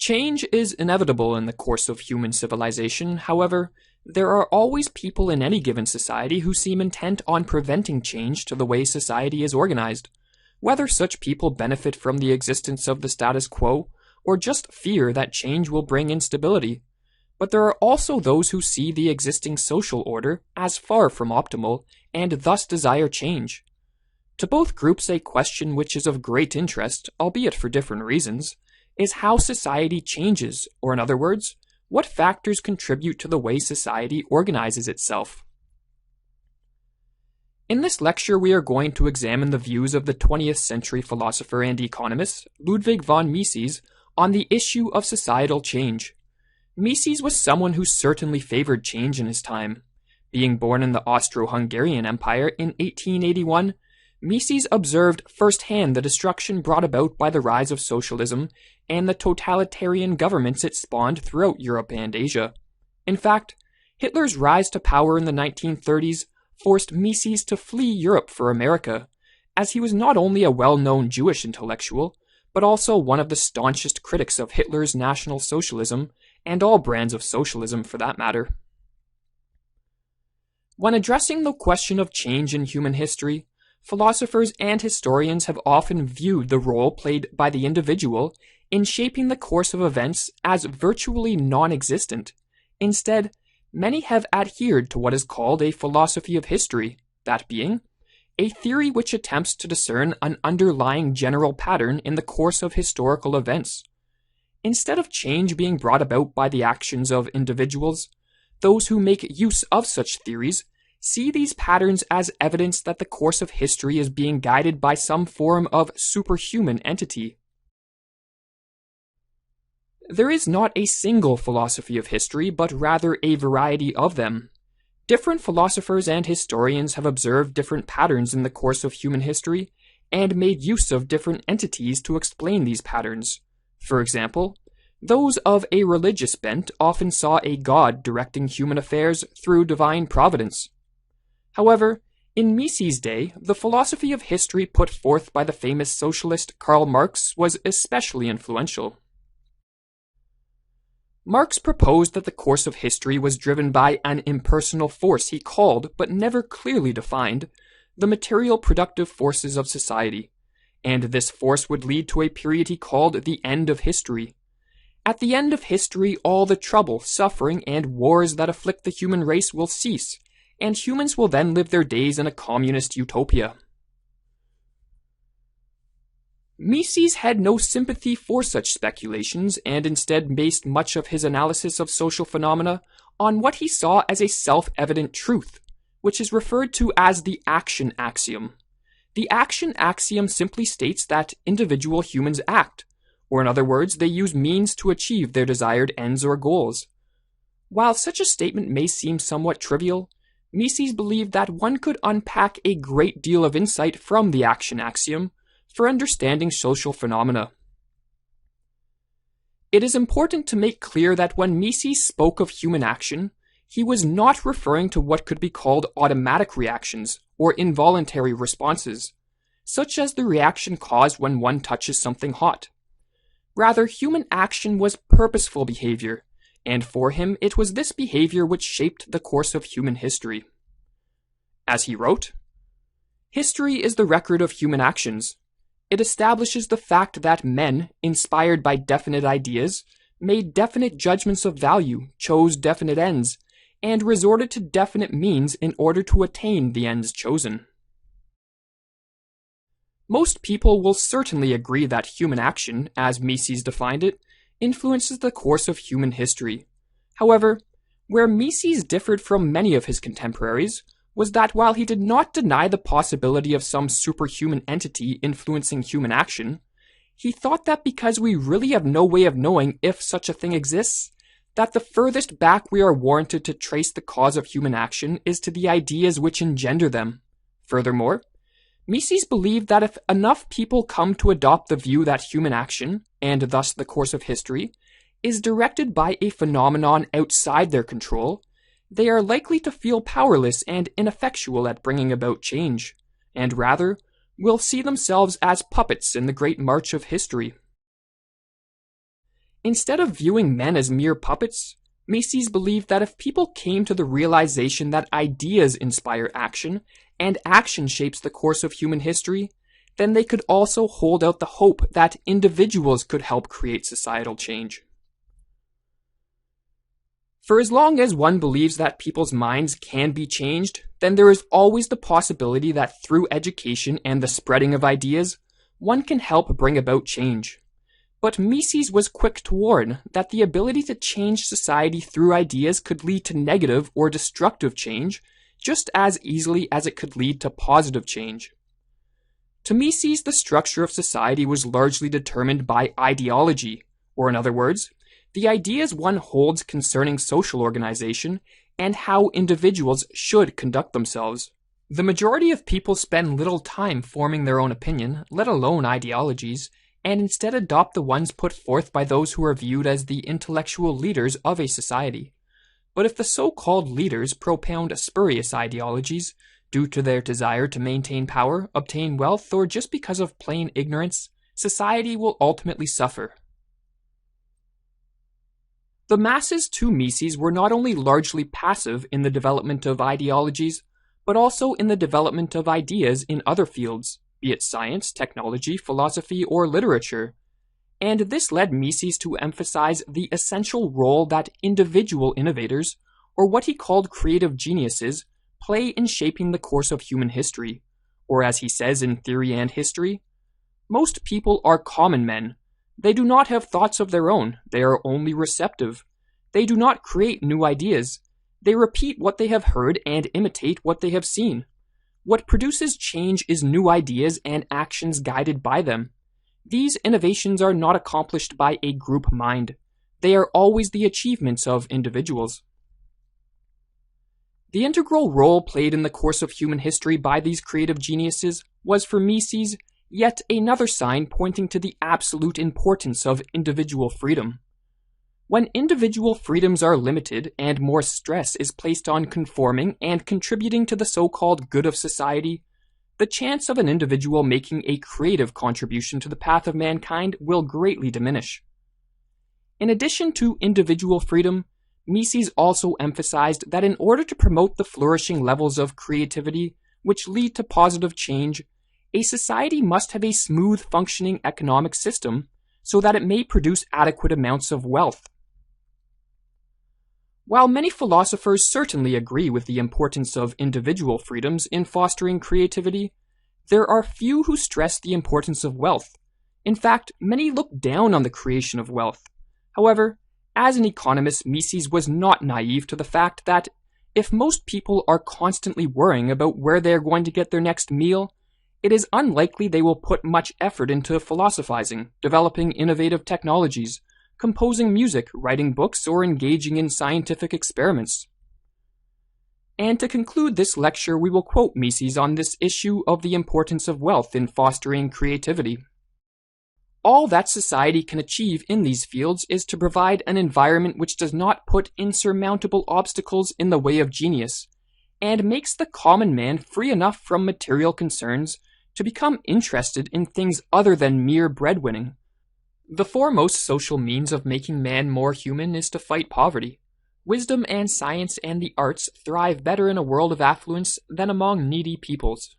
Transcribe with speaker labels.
Speaker 1: Change is inevitable in the course of human civilization. However, there are always people in any given society who seem intent on preventing change to the way society is organized, whether such people benefit from the existence of the status quo or just fear that change will bring instability. But there are also those who see the existing social order as far from optimal and thus desire change. To both groups, a question which is of great interest, albeit for different reasons, is how society changes, or in other words, what factors contribute to the way society organizes itself. In this lecture, we are going to examine the views of the 20th century philosopher and economist Ludwig von Mises on the issue of societal change. Mises was someone who certainly favored change in his time. Being born in the Austro-Hungarian Empire in 1881, Mises observed firsthand the destruction brought about by the rise of socialism and the totalitarian governments it spawned throughout Europe and Asia. In fact, Hitler's rise to power in the 1930s forced Mises to flee Europe for America, as he was not only a well-known Jewish intellectual, but also one of the staunchest critics of Hitler's National Socialism, and all brands of socialism for that matter. When addressing the question of change in human history, philosophers and historians have often viewed the role played by the individual in shaping the course of events as virtually non-existent. Instead, many have adhered to what is called a philosophy of history, that being, a theory which attempts to discern an underlying general pattern in the course of historical events. Instead of change being brought about by the actions of individuals, those who make use of such theories see these patterns as evidence that the course of history is being guided by some form of superhuman entity. There is not a single philosophy of history, but rather a variety of them. Different philosophers and historians have observed different patterns in the course of human history and made use of different entities to explain these patterns. For example, those of a religious bent often saw a god directing human affairs through divine providence. However, in Mises' day, the philosophy of history put forth by the famous socialist Karl Marx was especially influential. Marx proposed that the course of history was driven by an impersonal force he called, but never clearly defined, the material productive forces of society, and this force would lead to a period he called the end of history. At the end of history, all the trouble, suffering, and wars that afflict the human race will cease, and humans will then live their days in a communist utopia. Mises had no sympathy for such speculations and instead based much of his analysis of social phenomena on what he saw as a self-evident truth, which is referred to as the action axiom. The action axiom simply states that individual humans act, or in other words, they use means to achieve their desired ends or goals. While such a statement may seem somewhat trivial, Mises believed that one could unpack a great deal of insight from the action axiom for understanding social phenomena. It is important to make clear that when Mises spoke of human action, he was not referring to what could be called automatic reactions or involuntary responses, such as the reaction caused when one touches something hot. Rather, human action was purposeful behavior, and for him it was this behavior which shaped the course of human history. As he wrote, "History is the record of human actions. It establishes the fact that men, inspired by definite ideas, made definite judgments of value, chose definite ends, and resorted to definite means in order to attain the ends chosen." Most people will certainly agree that human action, as Mises defined it, influences the course of human history. However, where Mises differed from many of his contemporaries was that while he did not deny the possibility of some superhuman entity influencing human action, he thought that because we really have no way of knowing if such a thing exists, that the furthest back we are warranted to trace the cause of human action is to the ideas which engender them. Furthermore, Mises believed that if enough people come to adopt the view that human action, and thus the course of history, is directed by a phenomenon outside their control, they are likely to feel powerless and ineffectual at bringing about change, and rather will see themselves as puppets in the great march of history. Instead of viewing men as mere puppets, Mises believed that if people came to the realization that ideas inspire action, and action shapes the course of human history, then they could also hold out the hope that individuals could help create societal change. For as long as one believes that people's minds can be changed, then there is always the possibility that through education and the spreading of ideas, one can help bring about change. But Mises was quick to warn that the ability to change society through ideas could lead to negative or destructive change just as easily as it could lead to positive change. To Mises, the structure of society was largely determined by ideology, or in other words, the ideas one holds concerning social organization and how individuals should conduct themselves. The majority of people spend little time forming their own opinion, let alone ideologies, and instead adopt the ones put forth by those who are viewed as the intellectual leaders of a society. But if the so-called leaders propound spurious ideologies, due to their desire to maintain power, obtain wealth, or just because of plain ignorance, society will ultimately suffer. The masses to Mises were not only largely passive in the development of ideologies, but also in the development of ideas in other fields, be it science, technology, philosophy, or literature. And this led Mises to emphasize the essential role that individual innovators, or what he called creative geniuses, play in shaping the course of human history. Or as he says in Theory and History, most people are common men. They do not have thoughts of their own. They are only receptive. They do not create new ideas. They repeat what they have heard and imitate what they have seen. What produces change is new ideas and actions guided by them. These innovations are not accomplished by a group mind. They are always the achievements of individuals. The integral role played in the course of human history by these creative geniuses was for Mises yet another sign pointing to the absolute importance of individual freedom. When individual freedoms are limited and more stress is placed on conforming and contributing to the so-called good of society, the chance of an individual making a creative contribution to the path of mankind will greatly diminish. In addition to individual freedom, Mises also emphasized that in order to promote the flourishing levels of creativity which lead to positive change, a society must have a smooth functioning economic system so that it may produce adequate amounts of wealth. While many philosophers certainly agree with the importance of individual freedoms in fostering creativity, there are few who stress the importance of wealth. In fact, many look down on the creation of wealth. However, as an economist, Mises was not naive to the fact that if most people are constantly worrying about where they are going to get their next meal, it is unlikely they will put much effort into philosophizing, developing innovative technologies, composing music, writing books, or engaging in scientific experiments. And to conclude this lecture, we will quote Mises on this issue of the importance of wealth in fostering creativity. All that society can achieve in these fields is to provide an environment which does not put insurmountable obstacles in the way of genius, and makes the common man free enough from material concerns to become interested in things other than mere breadwinning. The foremost social means of making man more human is to fight poverty. Wisdom and science and the arts thrive better in a world of affluence than among needy peoples.